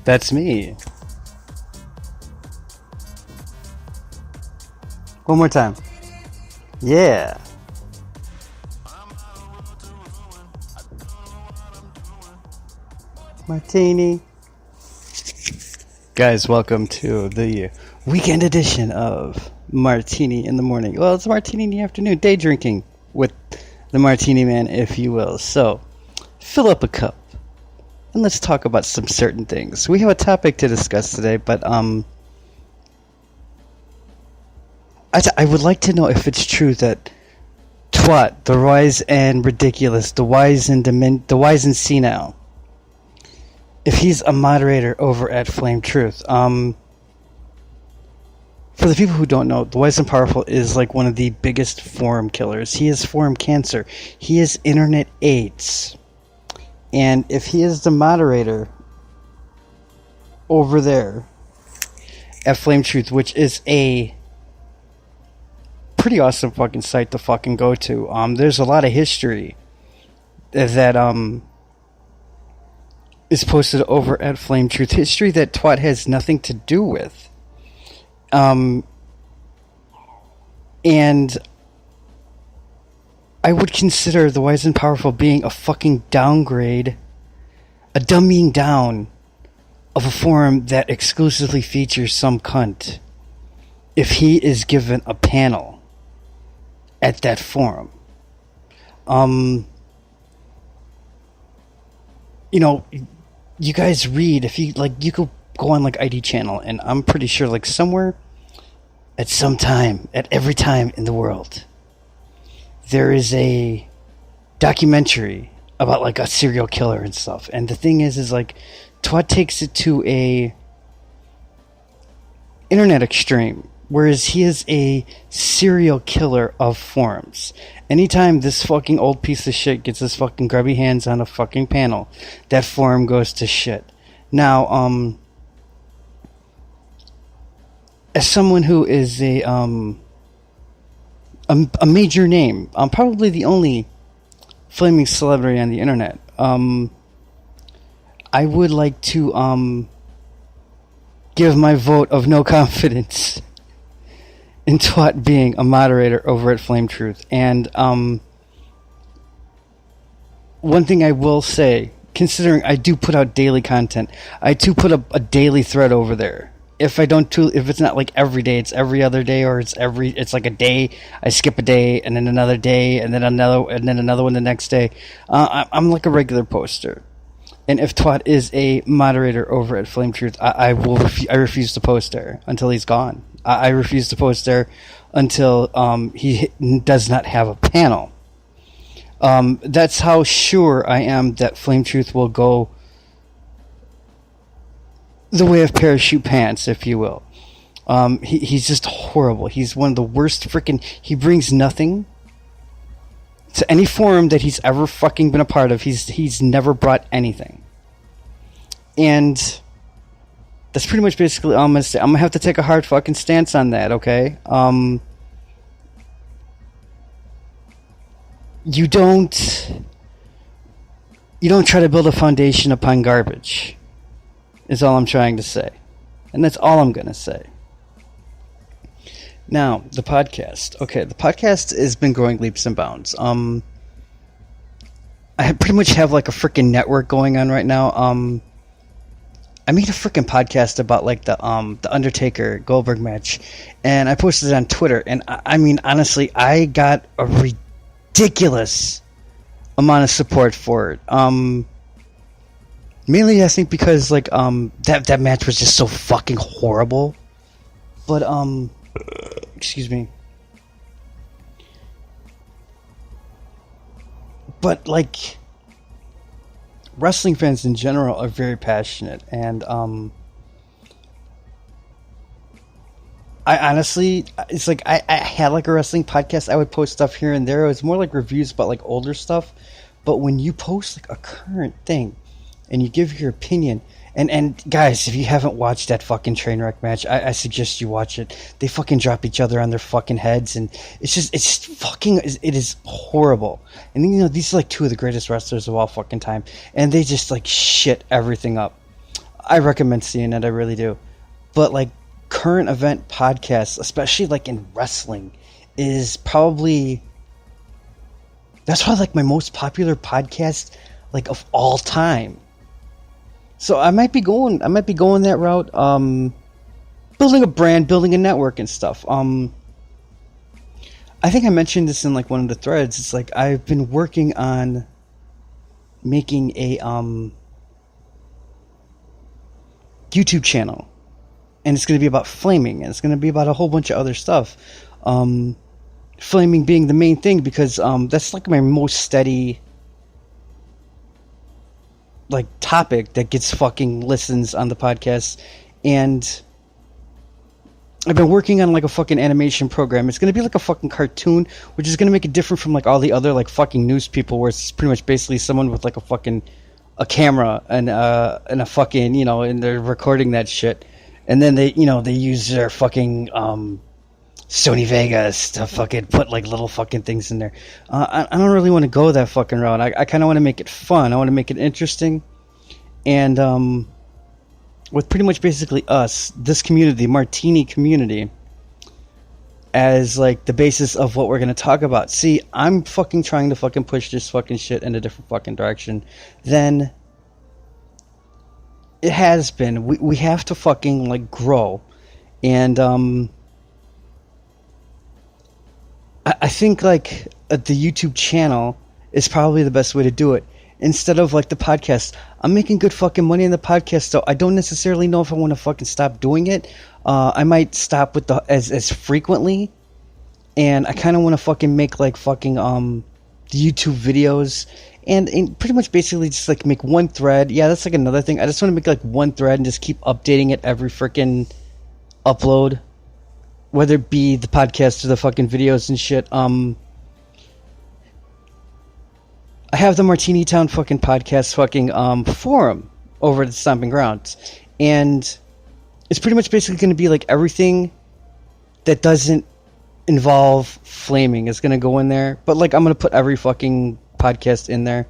That's me. One more time. Yeah. Martini. Guys, welcome to the weekend edition of Martini in the Morning. Well, it's Martini in the afternoon, day drinking with the Martini Man, if you will. So, fill up a cup and let's talk about some certain things. We have a topic to discuss today, but I would like to know if it's true that Twat, the wise and ridiculous, the wise and senile, if he's a moderator over at Flame Truth. For the people who don't know, the Wise and Powerful is like one of the biggest forum killers. He has forum cancer. He has internet AIDS. And if he is the moderator over there at Flame Truth, which is a pretty awesome fucking site to fucking go to, there's a lot of history that is posted over at Flame Truth. History that Twat has nothing to do with. And I would consider the Wise and Powerful being a fucking downgrade, a dumbing down of a forum that exclusively features some cunt. If he is given a panel at that forum. You know, you guys read, if you, like, you could go on, like, ID channel, and I'm pretty sure, like, somewhere, at some time, at every time in the world, there is a documentary about, like, a serial killer and stuff. And the thing is, like, Twat takes it to a internet extreme, whereas he is a serial killer of forums. Anytime this fucking old piece of shit gets his fucking grubby hands on a fucking panel, that forum goes to shit. Now, as someone who is a major name, probably the only flaming celebrity on the internet, I would like to give my vote of no confidence in Twat being a moderator over at Flame Truth. And one thing I will say, considering I do put out daily content, I do put up a daily thread over there. If it's not like every day, it's every other day, or it's like a day, I skip a day, and then another day, and then another one the next day. I'm like a regular poster. And if Twat is a moderator over at Flame Truth, I refuse to post there until he's gone. I refuse to post there until he does not have a panel. That's how sure I am that Flame Truth will go the way of parachute pants, if you will. He's just horrible. He's one of the worst freaking... He brings nothing to any forum that he's ever fucking been a part of. He's never brought anything. And that's pretty much basically all I'm going to say. I'm going to have to take a hard fucking stance on that, okay? You don't try to build a foundation upon garbage, is all I'm trying to say. And that's all I'm going to say. Now, the podcast. Okay, the podcast has been growing leaps and bounds. I pretty much have like a freaking network going on right now. I made a freaking podcast about like the Undertaker Goldberg match, and I posted it on Twitter. And I mean, honestly, I got a ridiculous amount of support for it. Mainly, I think because like that match was just so fucking horrible. But excuse me. But like, wrestling fans in general are very passionate, and I honestly, it's like I had like a wrestling podcast. I would post stuff here and there. It was more like reviews about like older stuff. But when you post like a current thing and you give your opinion, and guys, if you haven't watched that fucking train wreck match, I suggest you watch it. They fucking drop each other on their fucking heads, and it is horrible. And these are like two of the greatest wrestlers of all fucking time, and they just like shit everything up. I recommend seeing it. I really do. But like current event podcasts, especially like in wrestling, is probably that's probably like my most popular podcast like of all time. So I might be going that route. Building a brand, building a network and stuff. I think I mentioned this in like one of the threads. It's like I've been working on making a YouTube channel, and it's going to be about flaming, and it's going to be about a whole bunch of other stuff. Flaming being the main thing because that's like my most steady like topic that gets fucking listens on the podcast. And I've been working on like a fucking animation program. It's going to be like a fucking cartoon, which is going to make it different from like all the other like fucking news people, where it's pretty much basically someone with like a camera and a fucking, you know, and they're recording that shit, and then they, you know, they use their fucking Sony Vegas to fucking put like little fucking things in there. I don't really want to go that fucking route. I kind of want to make it fun. I want to make it interesting, and with pretty much basically us, this community, Martini community, as like the basis of what we're going to talk about. See, I'm fucking trying to fucking push this fucking shit in a different fucking direction than it has been. We have to fucking like grow, and I think like the YouTube channel is probably the best way to do it. Instead of like the podcast, I'm making good fucking money in the podcast, so I don't necessarily know if I want to fucking stop doing it. I might stop with the as frequently, and I kind of want to fucking make like fucking the YouTube videos, and pretty much basically just like make one thread. Yeah, that's like another thing. I just want to make like one thread and just keep updating it every freaking upload, whether it be the podcast or the fucking videos and shit. I have the Martini Town fucking podcast fucking forum over at the Stomping Grounds, and it's pretty much basically going to be like everything that doesn't involve flaming is going to go in there. But like I'm going to put every fucking podcast in there.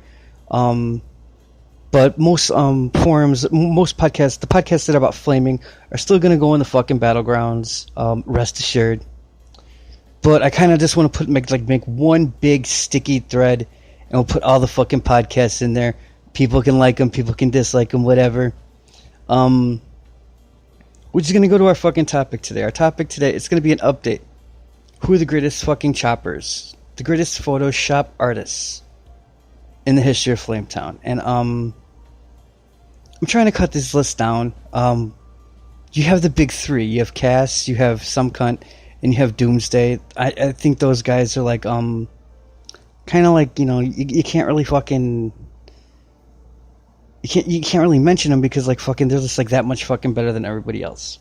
But most forums, most podcasts, the podcasts that are about flaming are still going to go in the fucking battlegrounds. Rest assured. But I kind of just want to make one big sticky thread, and we'll put all the fucking podcasts in there. People can like them, people can dislike them, whatever. We're just going to go to our fucking topic today. Our topic today is going to be an update. Who are the greatest fucking choppers? The greatest Photoshop artists in the history of Flametown. And I'm trying to cut this list down. You have the big three. You have Cass, you have Some Cunt, and you have Doomsday. I think those guys are like... kind of like, you know, you can't really fucking you can't really mention them because like fucking they're just like that much fucking better than everybody else.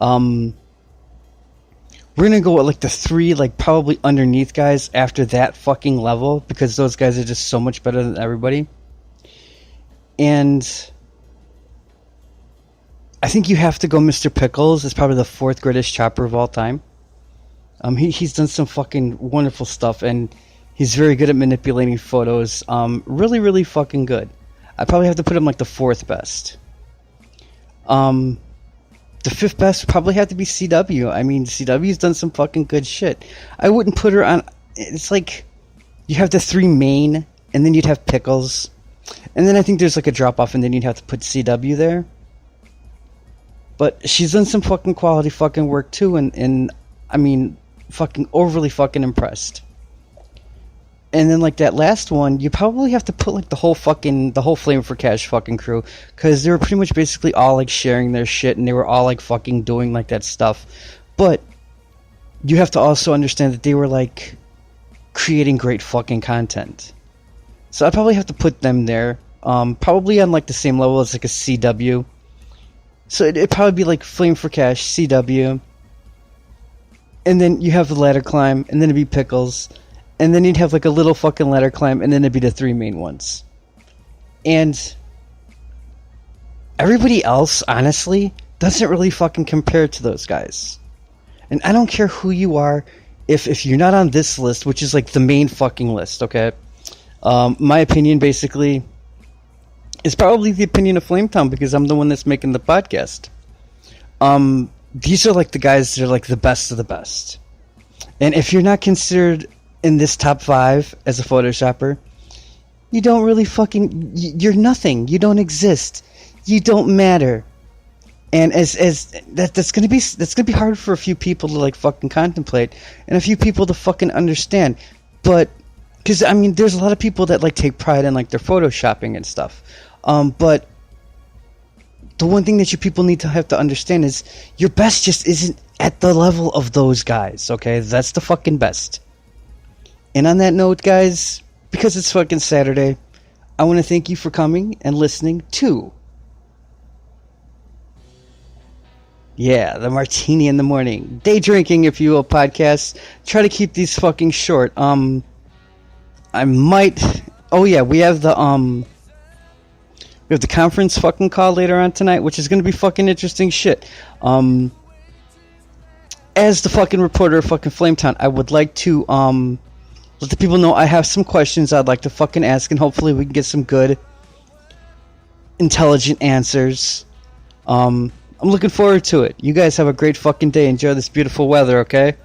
We're gonna go with like the three like probably underneath guys after that fucking level, because those guys are just so much better than everybody. And I think you have to go Mr. Pickles is probably the fourth greatest chopper of all time. He's done some fucking wonderful stuff, and he's very good at manipulating photos. Really, really fucking good. I probably have to put him like the fourth best. The fifth best would probably have to be CW. I mean, CW's done some fucking good shit. I wouldn't put her on... It's like... You have the three main, and then you'd have Pickles. And then I think there's like a drop-off, and then you'd have to put CW there. But she's done some fucking quality fucking work too, and I mean, fucking overly fucking impressed. And then like that last one, you probably have to put like the whole Flame for Cash fucking crew, because they were pretty much basically all like sharing their shit, and they were all like fucking doing like that stuff. But you have to also understand that they were like creating great fucking content. So I'd probably have to put them there, probably on like the same level as like a CW. So it'd probably be like Flame for Cash, CW, and then you have the ladder climb, and then it'd be Pickles. And then you'd have like a little fucking ladder climb, and then it'd be the three main ones. And everybody else, honestly, doesn't really fucking compare to those guys. And I don't care who you are, if you're not on this list, which is like the main fucking list, okay? My opinion, basically, is probably the opinion of Flametown because I'm the one that's making the podcast. These are like the guys that are like the best of the best. And if you're not considered in this top 5 as a Photoshopper, you don't really you're nothing. You don't exist. You don't matter. And that's gonna be hard for a few people to like fucking contemplate, and a few people to fucking understand. But because I mean, there's a lot of people that like take pride in like their photoshopping and stuff. But the one thing that you people need to have to understand is your best just isn't at the level of those guys. Okay, that's the fucking best. And on that note, guys, because it's fucking Saturday, I want to thank you for coming and listening to. Yeah, the Martini in the Morning. Day drinking, if you will, podcast. Try to keep these fucking short. I might... Oh, yeah, we have the conference fucking call later on tonight, which is going to be fucking interesting shit. As the fucking reporter of fucking Flametown, I would like to, let the people know I have some questions I'd like to fucking ask, and hopefully we can get some good, intelligent answers. I'm looking forward to it. You guys have a great fucking day. Enjoy this beautiful weather, okay?